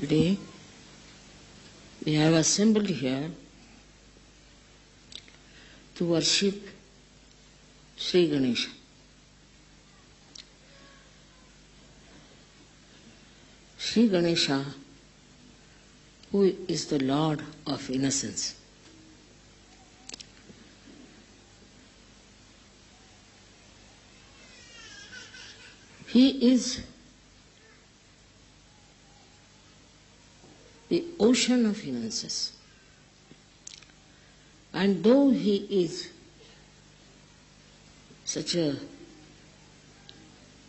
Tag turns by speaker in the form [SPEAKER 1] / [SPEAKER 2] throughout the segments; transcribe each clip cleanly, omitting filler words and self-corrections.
[SPEAKER 1] Today we have assembled here to worship Sri Ganesha. Sri Ganesha, who is the Lord of innocence. He is the ocean of innocence. And though he is such a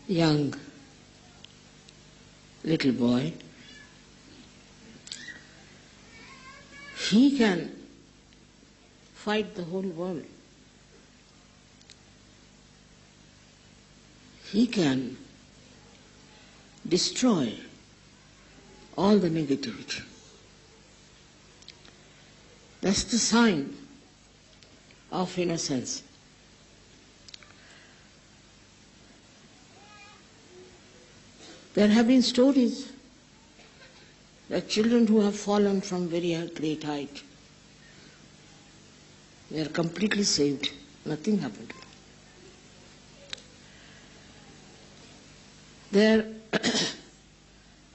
[SPEAKER 1] young little boy, he can fight the whole world. He can destroy all the negativity. That's the sign of innocence. There have been stories that children who have fallen from very great height, they are completely saved. Nothing happened to them. Their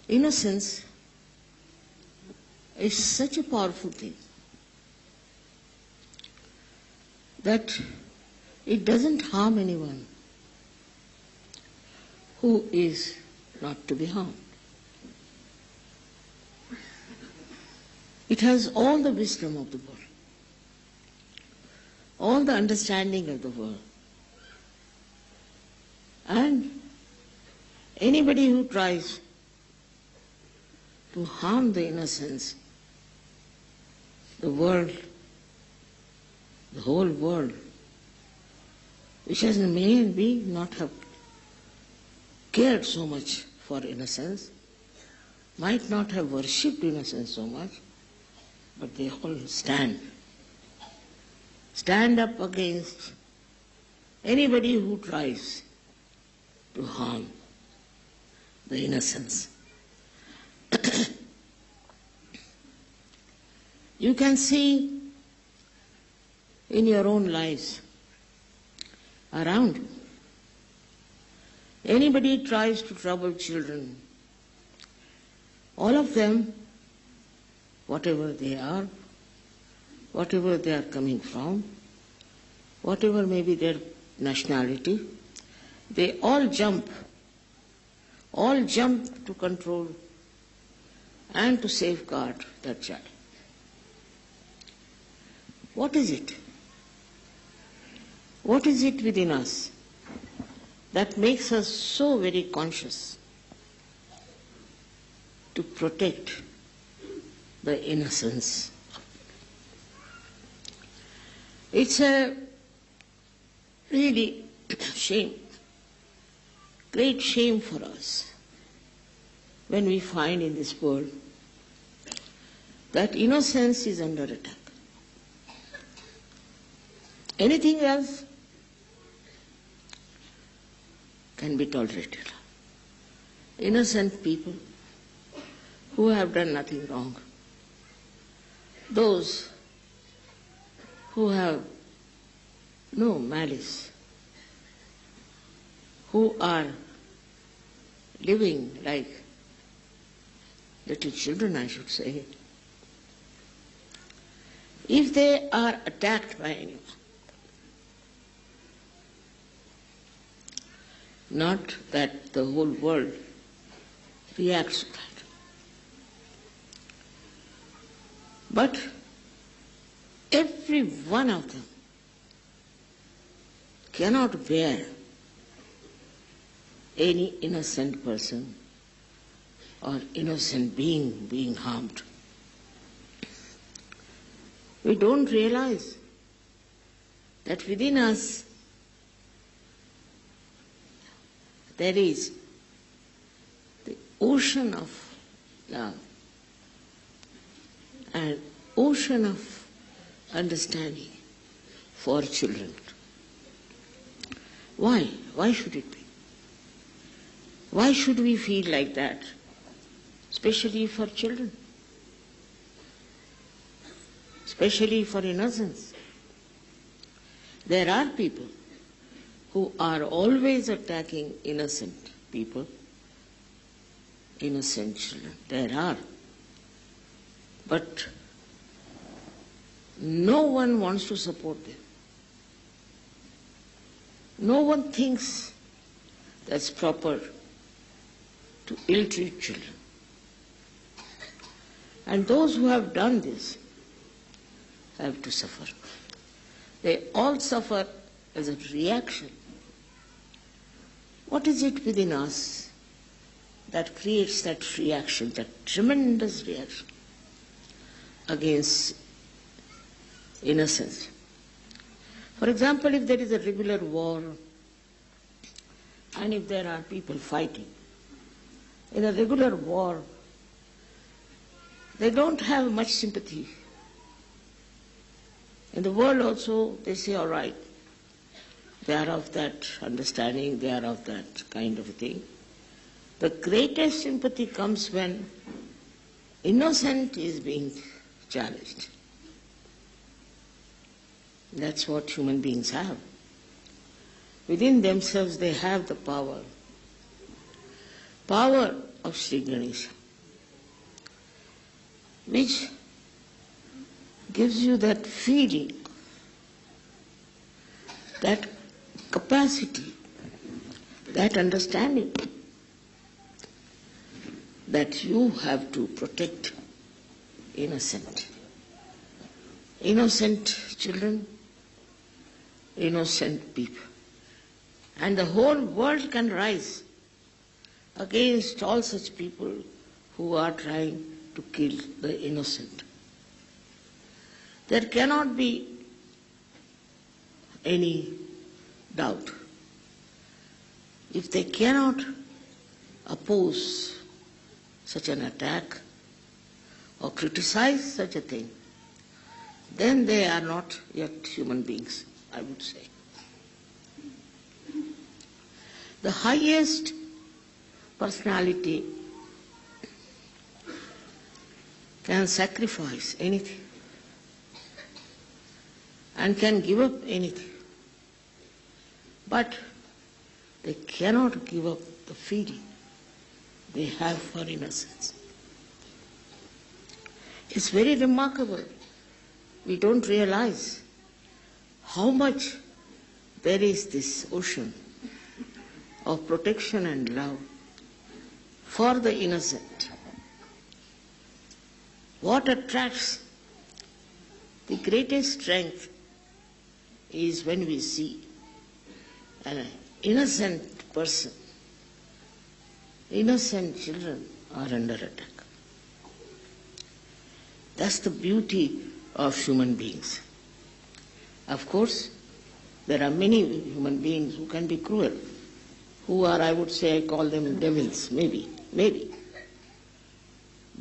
[SPEAKER 1] innocence is such a powerful thing that it doesn't harm anyone who is not to be harmed. It has all the wisdom of the world, all the understanding of the world. And anybody who tries to harm the innocence, the world, the whole world, which has may not have cared so much for innocence, might not have worshipped innocence so much, but they all stand up against anybody who tries to harm the innocence. You can see in your own lives around you, anybody tries to trouble children, all of them, whatever they are, whatever they are coming from, whatever may be their nationality, they all jump to control and to safeguard that child. What is it? What is it within us that makes us so very conscious to protect the innocence? It's a really shame, great shame for us when we find in this world that innocence is under attack. Anything else can be tolerated. Innocent people who have done nothing wrong, those who have no malice, who are living like little children, I should say, if they are attacked by anyone, not that the whole world reacts to that, but every one of them cannot bear any innocent person or innocent being being harmed. We don't realize that within us there is the ocean of love and ocean of understanding for children. Why? Why should it be? Why should we feel like that? especially for children, especially for innocence. There are people who are always attacking innocent people, innocent children. There are. But no one wants to support them. No one thinks that's proper to ill-treat children. And those who have done this have to suffer. They all suffer as a reaction. What is it within us that creates that reaction, that tremendous reaction against innocence? For example, if there is a regular war and if there are people fighting, in a regular war, they don't have much sympathy. In the world also, they say, all right, they are of that understanding, they are of that kind of a thing. The greatest sympathy comes when innocent is being challenged. That's what human beings have. Within themselves they have the power of Sri Ganesha, which gives you that feeling, that capacity, that understanding that you have to protect innocent children, innocent people. And the whole world can rise against all such people who are trying to kill the innocent. There cannot be any doubt. If they cannot oppose such an attack or criticize such a thing, then they are not yet human beings, I would say. The highest personality can sacrifice anything and can give up anything, but they cannot give up the feeling they have for innocence. It's very remarkable. We don't realize how much there is this ocean of protection and love for the innocent. What attracts the greatest strength is when we see an innocent person, innocent children are under attack. That's the beauty of human beings. Of course, there are many human beings who can be cruel, who are, I would say, I call them devils, maybe.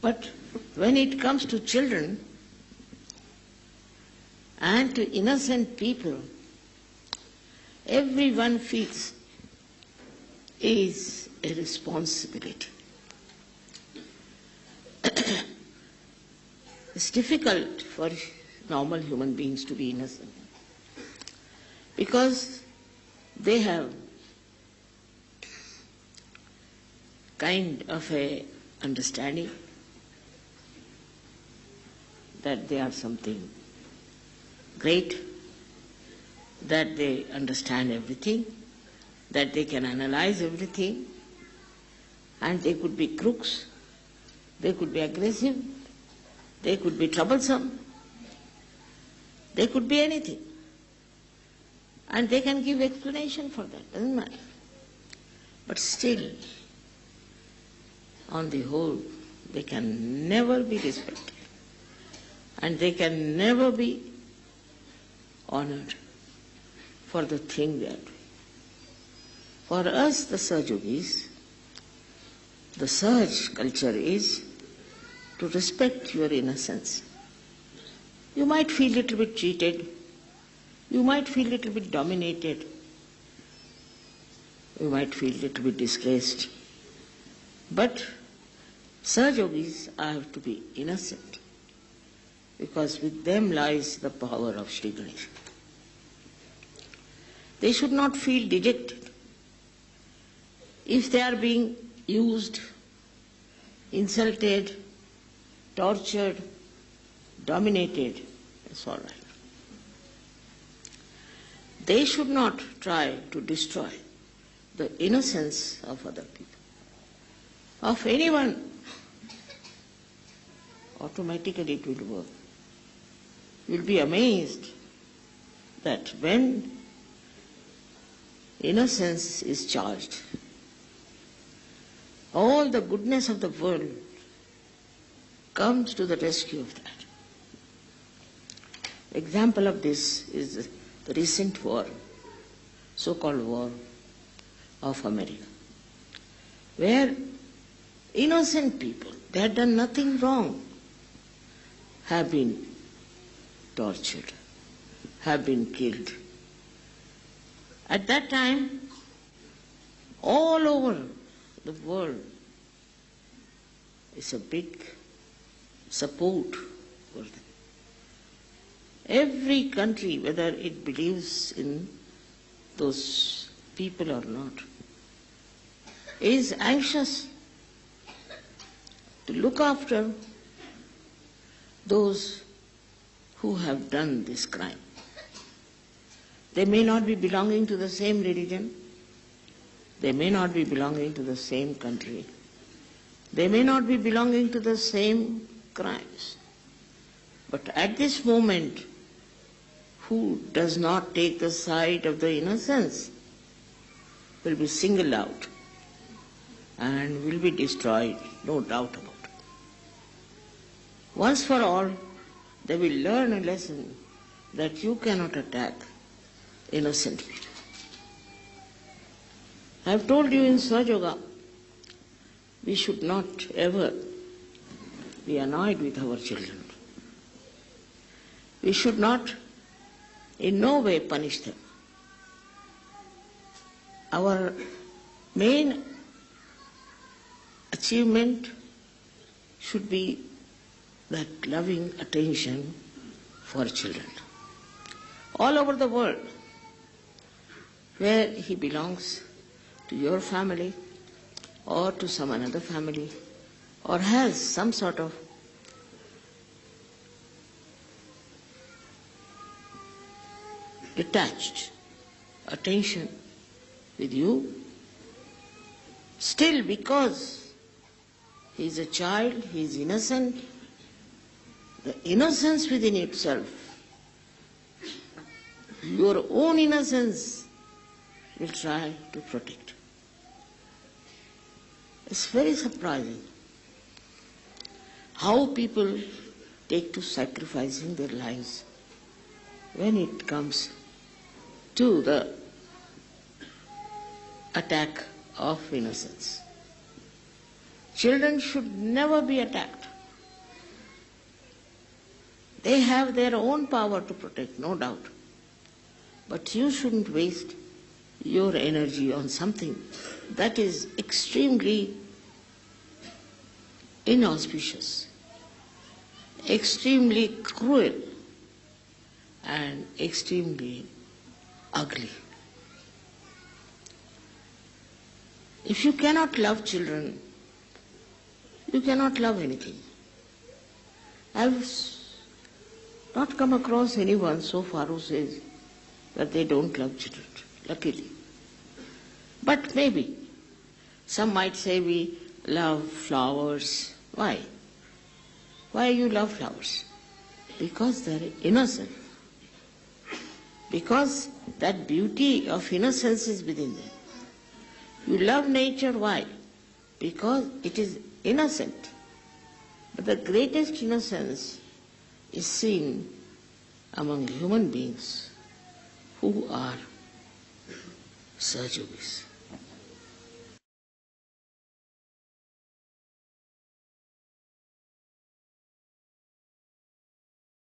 [SPEAKER 1] But when it comes to children and to innocent people, everyone feels is a responsibility. It's difficult for normal human beings to be innocent because they have kind of a understanding that they are something great, that they understand everything, that they can analyze everything, and they could be crooks, they could be aggressive, they could be troublesome, they could be anything. And they can give explanation for that, doesn't matter. But still, on the whole, they can never be respected. And they can never be honored for the thing they are doing. For us, the Sahajogis, the Sahaj culture is to respect your innocence. You might feel a little bit cheated, you might feel a little bit dominated, you might feel a little bit disgraced, but Sahaja-yogis have to be innocent, because with them lies the power of Sri Ganesha. They should not feel dejected if they are being used, insulted, tortured, dominated. It's all right. They should not try to destroy the innocence of other people, of anyone. Automatically it will work. You will be amazed that when innocence is charged, all the goodness of the world comes to the rescue of that. Example of this is the recent war, so-called war of America, where innocent people, they had done nothing wrong, have been tortured, have been killed. At that time, all over the world is a big support for them. Every country, whether it believes in those people or not, is anxious to look after those who have done this crime. They may not be belonging to the same religion, they may not be belonging to the same country, they may not be belonging to the same crimes. But at this moment, who does not take the side of the innocents will be singled out and will be destroyed, no doubt about it. Once for all, they will learn a lesson that you cannot attack innocent people. I have told you in Sahaja Yoga, we should not ever be annoyed with our children. We should not in no way punish them. Our main achievement should be that loving attention for children. All over the world, where he belongs to your family or to some another family, or has some sort of detached attention with you, still because he is a child, he is innocent, the innocence within itself, your own innocence will try to protect. It's very surprising how people take to sacrificing their lives when it comes to the attack of innocence. Children should never be attacked. They have their own power to protect, no doubt. But you shouldn't waste your energy on something that is extremely inauspicious, extremely cruel, and extremely ugly. If you cannot love children, you cannot love anything. I've not come across anyone so far who says that they don't love children, luckily. But maybe some might say we love flowers. Why? Why you love flowers? Because they're innocent. Because that beauty of innocence is within them. You love nature, why? Because it is innocent. But the greatest innocence is seen among human beings who are Sahaja-yogis.